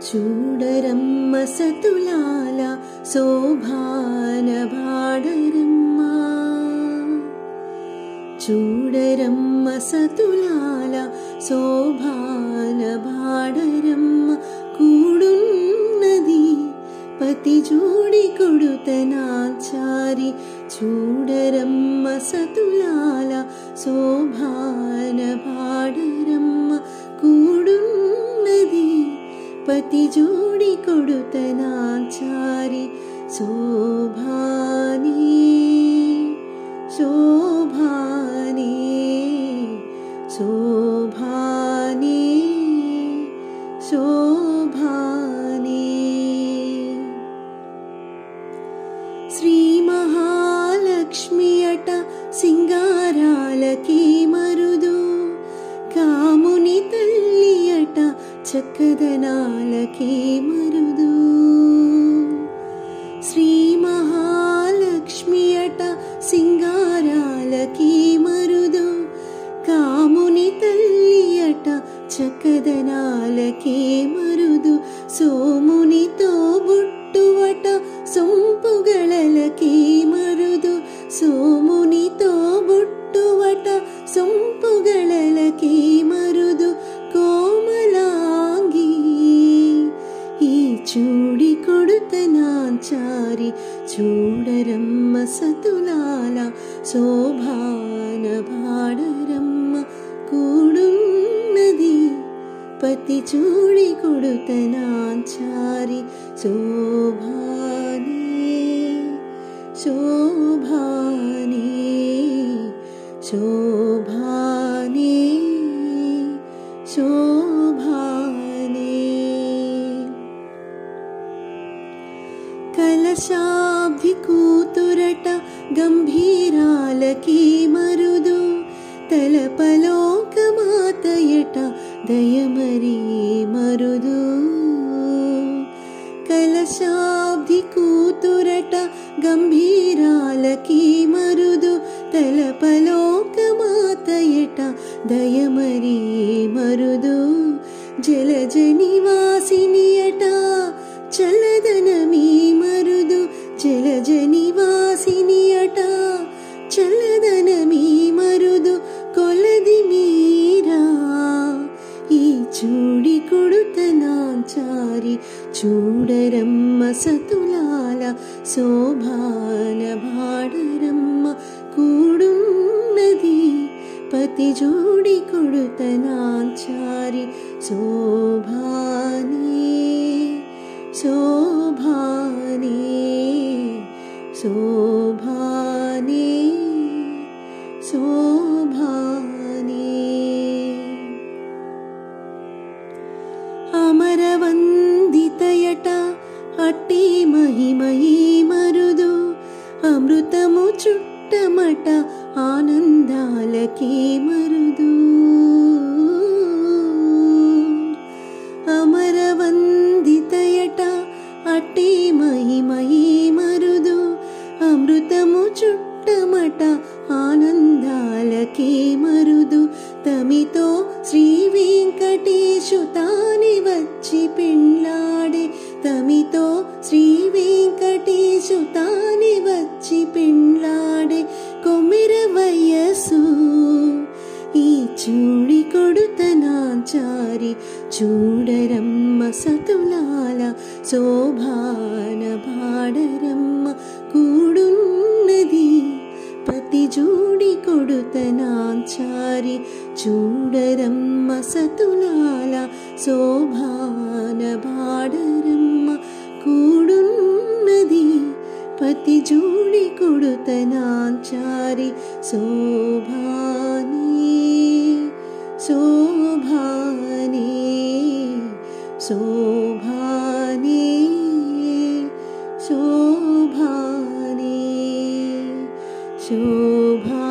చూడరమ్మ సతులాల శోభాన భాడరమ్మ, చూడరమ్మ సతులాల శోభాన భాడరమ్మ, కూడున్నది పతి జోడి కొడుతనాచారి. చూడరమ్మ సతులాల శోభాన భాడరమ్మ, కూడున్నది పతి జోడి కొడుతనాచారి. శోభాని శోభాని శోభాని శోభాని. శ్రీ మహాలక్ష్మి అట సింగారాలకి మరుదు, కాముని తల్లి అట చక్కదనాలకి మరుదు. శ్రీ మహాలక్ష్మి అట సింగారాలకి మరుదు, కాముని తల్లి అట చక్కదనాలకి మరుదు. సోమునితో బుట్టువట సొంపుగళలకి మరుదు, సోమునితో బుట్టువట సొంపుగళలకి మరుదు. కోమలాంగి ఈ చూడి కొడుతనాచారి. చూడరమ్మ సతులాల శోభాన భాడరమ్మ, కూడున్నది పతి చూడి కొడుతనాచారి. శోభాని శోభాని శోభాని శోభాని. కలశాబ్ది కూతురట గంభీరాలకి మరుదు, తలపలోకమాతయట దయమరి మరుదు. కలశాబ్ది కూతురట గంభీరాలకి మరుదు, తలపలోకమాతయట దయమరి మరుదు. జలజ నివాసిని అట చల్లదనమీ మరుదు, జలజ నివాసిని అట చల్లదనమీ మరుదు. కొలది మీరా ఈ చూడి కొడుతనాచారి. చూడరమ్మ సతులాల శోభాన భాడరమ్మ, కూడున్నది పతి జోడి కొడుతనాచారి. శోభాని శోభాని శోభాని శోభాని. అమరవందితయట అట్టి మహిమయీ మరుదు, అమృతము చుట్టమట ఆనందాలకి మరుదు. అమరవందితయట అట్టి మహిమయీ మరుదు, అమృతము చుట్టమట ఆనందాలకి మరుదు. తమితో శ్రీ వెంకటేశు తాని వచ్చి పెండ్లాడే, తమితో శ్రీ వెంకటేశు తాని వచ్చి పెండ్లాడే. కొమ్మెర వయస్సు ఈ చూడి కొడుతనాచారి. చూడరమ్మ సతులాల శోభాన భాడరమ్మ, కూడున్నది పతి జోడి కొడుతనాచారి. చూడరమ్మ సతులాల శోభాన భాడరమ్మ, కూడున్నది పతి జోడి కొడుతనాచారి. శోభాని శోభాని శోభాని శోభాని శోభా.